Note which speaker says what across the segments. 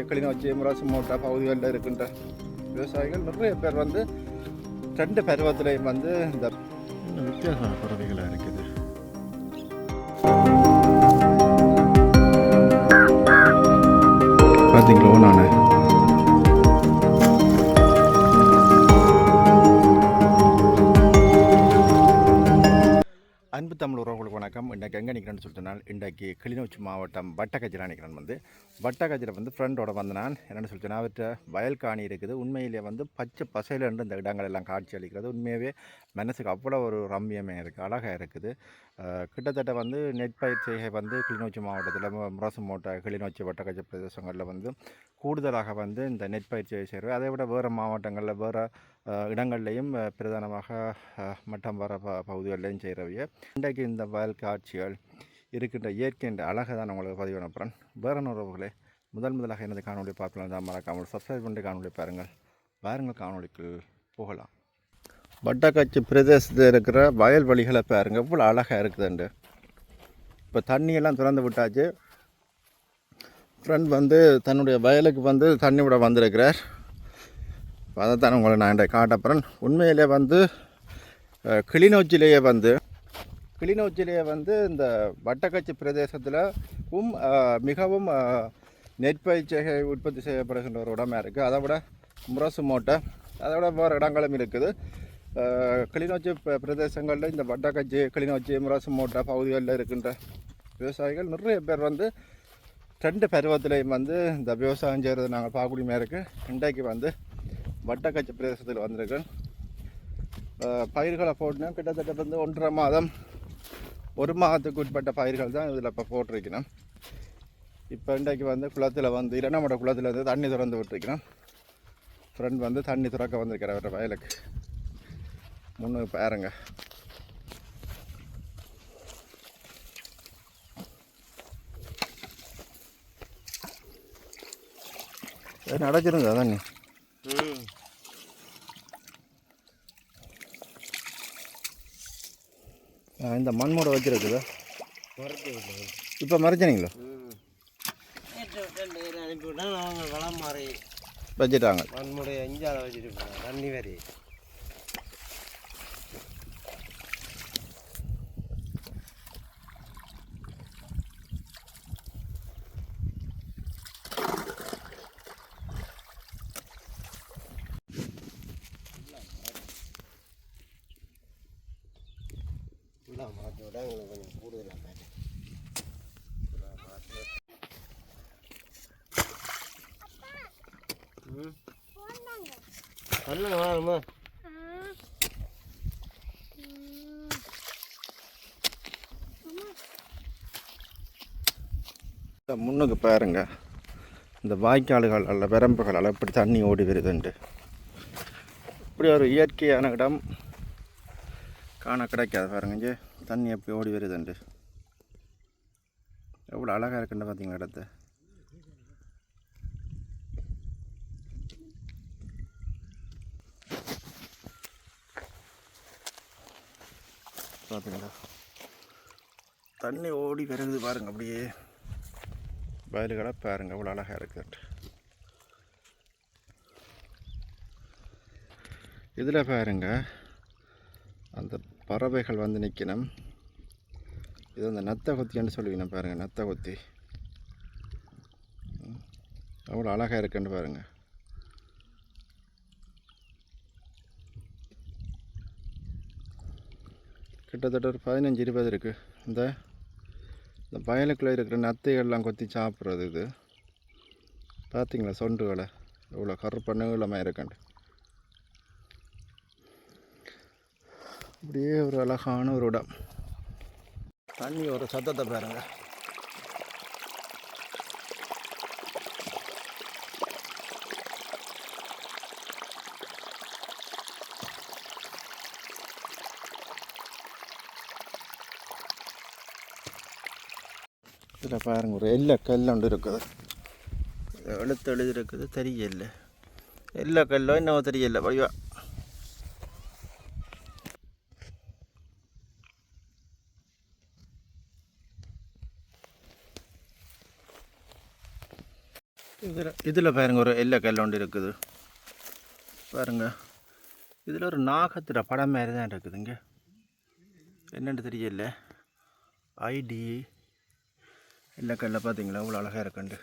Speaker 1: கிளிநொச்சி முரசுமோட்டா பகுதிகளில் இருக்கின்ற விவசாயிகள் நிறைய பேர் வந்து 2 பருவத்திலையும் வந்து இந்த வித்தியாசமான பறவைகளாக இருக்குது. பார்த்தீங்களோ நான் அன்பு தமிழ் உறவுகளுக்கு வணக்கம். இன்றைக்கு எங்கே நிற்கிறேன்னு சொல்லிட்டு இன்றைக்கு கிளிநொச்சி மாவட்டம் வட்டக்கச்சியில் நிற்கிறேன். வட்டக்கச்சியில் ஃப்ரெண்டோட நான் என்னென்னு சொல்லிட்டு அவர்கிட்ட வயல் காணி இருக்குது. உண்மையிலே பச்சை பசையிலேருந்து இந்த இடங்கள் எல்லாம் காட்சி அளிக்கிறது. உண்மையாகவே மனசுக்கு அவ்வளோ ஒரு ரம்யமே இருக்குது, அழகாக இருக்குது. கிட்டத்தட்ட நெற்பயிர் செய்கை கிளிநொச்சி மாவட்டத்தில் முரசுமோட்டை கிளிநொச்சி வட்டக்கச்சி பிரதேசங்களில் கூடுதலாக இந்த நெற்பயிர் செய்கிறது. அதை விட வேறு மாவட்டங்களில் வேறு இடங்கள்லையும் பிரதானமாக மட்டம் வர பகுதிகளிலையும் செய்கிறவைய இன்றைக்கு இந்த வயல் காட்சிகள் இருக்கின்ற இயற்கை அழகை தான் உங்களுக்கு பதிவு அனுப்புகிறேன். வேறு உறவுகளே முதலாக எனது காணொலி பார்க்கலாம் தான் மறக்காமல் சப்ஸ்கிரைப் பண்ணி காணொலி பாருங்கள் காணொலிக்கு போகலாம். வட்டக்கச்சி பிரதேசத்தில் இருக்கிற வயல் வழிகளை பாருங்கள், இவ்வளோ அழகாக இருக்குதுண்டு. இப்போ தண்ணியெல்லாம் திறந்து விட்டாச்சு. ஃப்ரெண்ட் தன்னுடைய வயலுக்கு தண்ணி விட வந்திருக்கிறார். அதைத்தான் உங்களை நான் இன்றைக்கு காட்டப்புறேன். உண்மையிலே கிளிநொச்சியிலேயே இந்த வட்டக்கச்சி பிரதேசத்தில் மிகவும் நெற்பயிற்சியை உற்பத்தி செய்யப்படுகின்ற ஒரு இடமா இருக்குது. அதை விட முரசுமோட்டை, அதை விட வேறு இடங்களும் இருக்குது. கிளிநொச்சி பிரதேசங்களில் இந்த வட்டக்கச்சி கிளிநொச்சி முரசுமோட்டை பகுதிகளில் இருக்கின்ற விவசாயிகள் நிறைய பேர் 2 பருவத்திலையும் இந்த விவசாயம் செய்கிறது நாங்கள் பார்க்கக்கூடியமே இருக்குது. இன்றைக்கு வட்டக்கச்சி பிரதேசத்தில் வந்திருக்கேன். பயிர்களை போட்டுனா கிட்டத்தட்ட 1.5 மாதம் 1 மாதத்துக்கு உட்பட்ட பயிர்கள் தான் இதில் இப்போ போட்டிருக்கணும். இப்போ இன்றைக்கு குளத்தில் இரண்டாமட குளத்தில் தண்ணி திறந்து விட்டுருக்கணும். ஃப்ரெண்ட் தண்ணி திறக்க வந்திருக்கிற அவரோட வயலுக்கு முன்னுக்கு பாருங்க. அடைச்சிருந்தா தண்ணி இந்த மண்மூட வச்சுருக்குதா? இப்போ மறைச்சினீங்களா? வச்சுட்டாங்க.
Speaker 2: மண்முடைய 5 வச்சுட்டு தண்ணி வரி மாற்றோட எங்களுக்கு கொஞ்சம் கூடுதலாக வேணுமா?
Speaker 1: முன்னுக்கு பாருங்க, இந்த வாய்க்கால்கள் அல்ல பெரம்புகள் அல்ல இப்படி தண்ணி ஓடி வருதுண்டு. இப்படி ஒரு இயற்கையான இடம் காண கிடைக்காது. பாருங்க, இங்கே தண்ணி எப்படி ஓடி வருதுண்டு. எவ்வளோ அழகாக இருக்குன்னு பார்த்தீங்களா இடத்த? பார்த்தீங்களா, தண்ணி ஓடி வருது பாருங்க. அப்படியே வயல்களை பாருங்க, எவ்வளோ அழகாக இருக்குதுண்டு. இதில் பாருங்க, அந்த பறவைகள் நிற்கணும். இது அந்த நத்தை கொத்தின்னு சொல்லுவீங்க பாருங்க. நத்தை கொத்தி அவ்வளோ அழகாக இருக்குன்னு பாருங்க. கிட்டத்தட்ட ஒரு 15-20 இருக்குது. இந்த வயலுக்குள்ளே இருக்கிற நத்தைகள்லாம் கொத்தி சாப்பிட்றது. இது பார்த்தீங்களா சொண்டுகளை எவ்வளோ கருப்ப நீளமாக இருக்குண்டு. அப்படியே ஒரு அழகான ஒரு இடம். தண்ணி ஒரு சத்தத்தை பாருங்க. இதில் பாருங்க, ஒரு எல்லை கல் ஒன்று இருக்குது. எழுத்து இருக்குது, தெரியல. எல்லை கல்லோ இன்னும் தெரியல. வழிவா இதில் பாருங்க ஒரு எல்லை கல் ஒன்று இருக்குது பாருங்க. இதில் ஒரு நாகத்திர படம் மாதிரி தான் இருக்குதுங்க. என்னென்னு தெரியல. ஐடி எல்லை கல்ல பார்த்தீங்களா அவ்வளோ அழகாக இருக்குண்டு.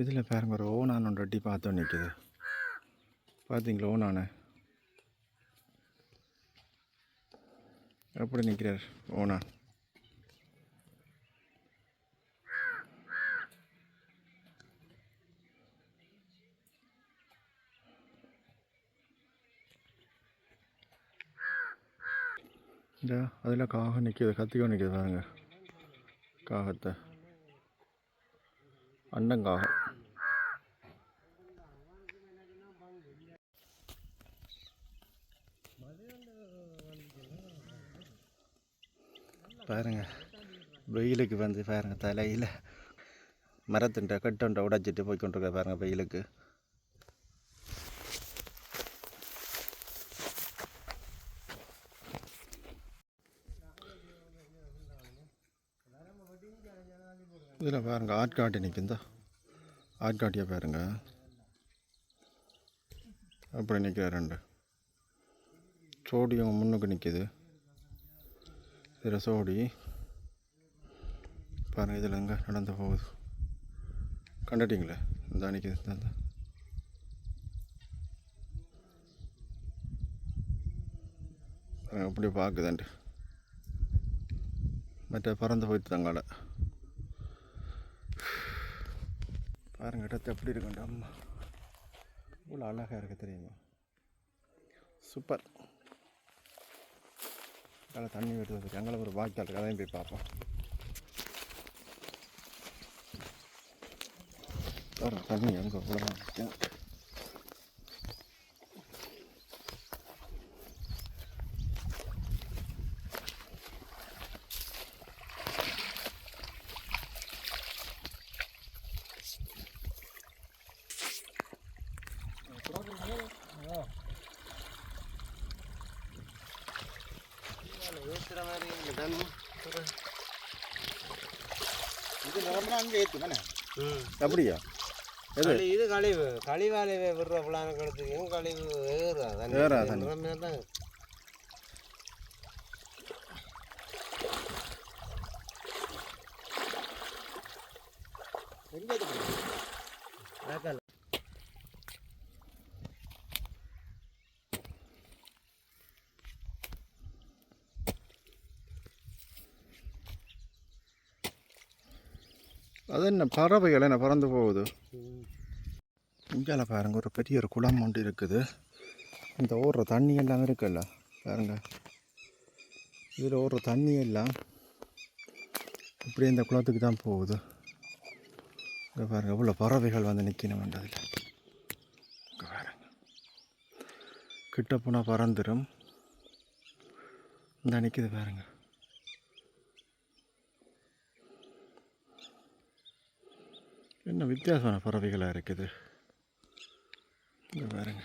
Speaker 1: இதில் பாருங்க ஒரு ஓனான் ஒன்று அடி பார்த்தோன்னு நிற்குது. பார்த்தீங்களா ஓனான எப்படி நிற்கிறார் ஓனான். இந்த அதில் காகம் நிற்கிது, கத்திக்கோ நிற்கிது பாருங்க. காகத்தை அண்டங்காகம். பாருங்க வெயிலுக்கு வந்து பாருங்க தலையில் மரத்துண்ட கட்டொண்டை உடைச்சிட்டு போய் கொண்டிருக்க பாருங்க வெயிலுக்கு. இதில் பாருங்க ஆட்காட்டி நிற்குந்தா, ஆட்காட்டியை பாருங்க அப்படி நிற்கிற ரெண்டு சோடியும் முன்னுக்கு நிற்கிது. இதில் சோடி பாருங்கள். இதில் எங்கே நடந்து போகுது கண்டுட்டிங்களே, இந்த நிற்கிது இந்த அப்படி பார்க்குதாண்டு. மற்ற பறந்து போயிட்டு தங்கால பாருங்க. இடத்து எப்படி இருக்குண்டா அம்மா, இவ்வளோ அழகாக இருக்க தெரியுமா. சூப்பர். அதில் தண்ணி விடுறதுக்கு அங்கே ஒரு வாய்க்கால் இருக்குது, அதையும் போய் பார்ப்போம். பாருங்க தண்ணி அங்கே இவ்வளோ இருக்கேன்.
Speaker 2: இது நிரம்பினா அங்கே ஏற்று தானே.
Speaker 1: அப்படியா?
Speaker 2: இது கழிவு கழிவாலை விடுற பிளான கழுத்துக்கு கழிவு ஏறாது நிரம்பினா தான். எங்கே
Speaker 1: அது என்ன பறவைகள் என்ன பறந்து போகுது. இங்கே பாருங்க ஒரு பெரிய ஒரு குளம் ஒன்று இருக்குது. இந்த ஓடுற தண்ணி எல்லாம் இருக்குல்ல பாருங்க. இதில் ஓடுற தண்ணி எல்லாம் இப்படி இந்த குளத்துக்கு தான் போகுது. இங்கே பாருங்க இவ்வளோ பறவைகள் வந்து நிற்கணும்ன்றதில். இங்கே பாருங்க கிட்ட போனால் பறந்துடும். இந்த நிற்கிது பாருங்க. என்ன வித்தியாசமான பறவைகளாக இருக்குது. இங்கே பாருங்க.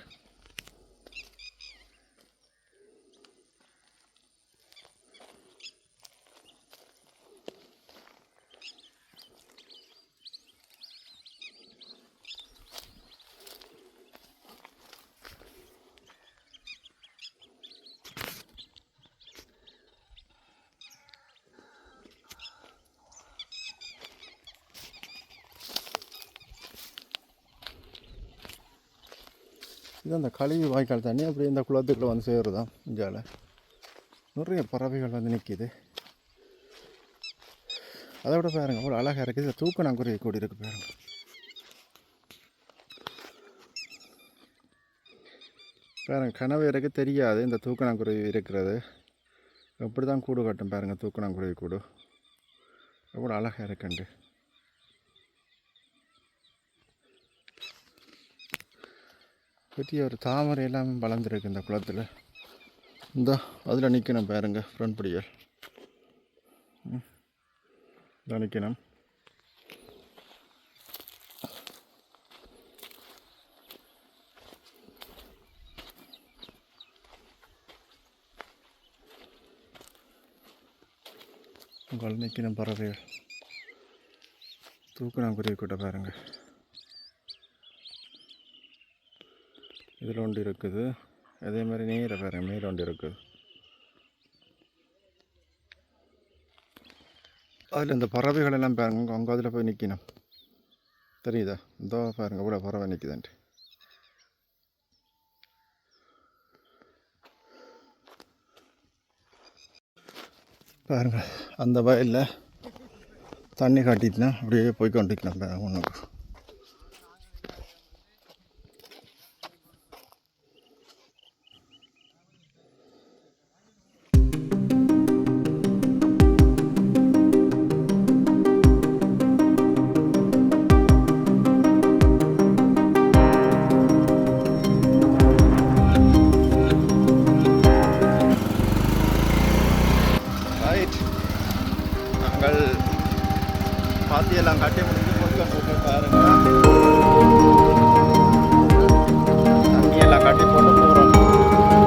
Speaker 1: இது அந்த கழிவு வாய்க்கால் தண்ணி அப்படியே இந்த குளத்துக்குள்ளே வந்து சேருதான். இந்தியாவில் நிறைய பறவைகள் வந்து நிற்கிது. அதை விட பாருங்க அவ்வளோ அழகாக இருக்குது. இதில் தூக்கணாங்குருவி கூடி இருக்குது பாருங்க. பாருங்க கனவேருக்கு தெரியாது இந்த தூக்கணாங்குருவி இருக்கிறது. எப்படி தான் கூடு கட்டும் பாருங்கள் தூக்கணாங்குருவி கூடு. எவ்வளோ அழகாக இருக்குண்டு. பெரிய ஒரு தாமரை எல்லாமே வளர்ந்துருக்கு இந்த குளத்தில். இந்த அதில் நிற்கணும் பாருங்க ஃப்ரண்ட் படிகள். இதில் நிற்கணும். உங்கள் நிற்கணும் பறவைகள். தூக்கணாங்குருவி கூட பாருங்க. இதில் ஒன்று இருக்குது. அதே மாதிரி நீரை பாருங்க, மேலே ஒன்று இருக்குது. அதில் இந்த பறவைகள் எல்லாம் பாருங்க. அங்கே அதில் போய் நிற்கணும். தெரியுதா? இதோ பாருங்க இவ்வளோ பறவை நிற்குதுன்ட்டு. பாருங்க அந்த வயலில் தண்ணி காட்டிட்டுனா அப்படியே போய் கொண்டிருக்கலாம் பாருங்க ஒன்றுக்கு. நாங்கள் பாத்தியெல்லாம் கட்டி முடிஞ்சு போட்டு பாருங்க. தண்ணியெல்லாம் கட்டி போட்டு போகிறோம்.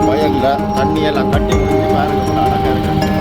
Speaker 1: வயலில் தண்ணியெல்லாம் கட்டி முடிஞ்சு பாருங்க. அழகாக இருக்கு.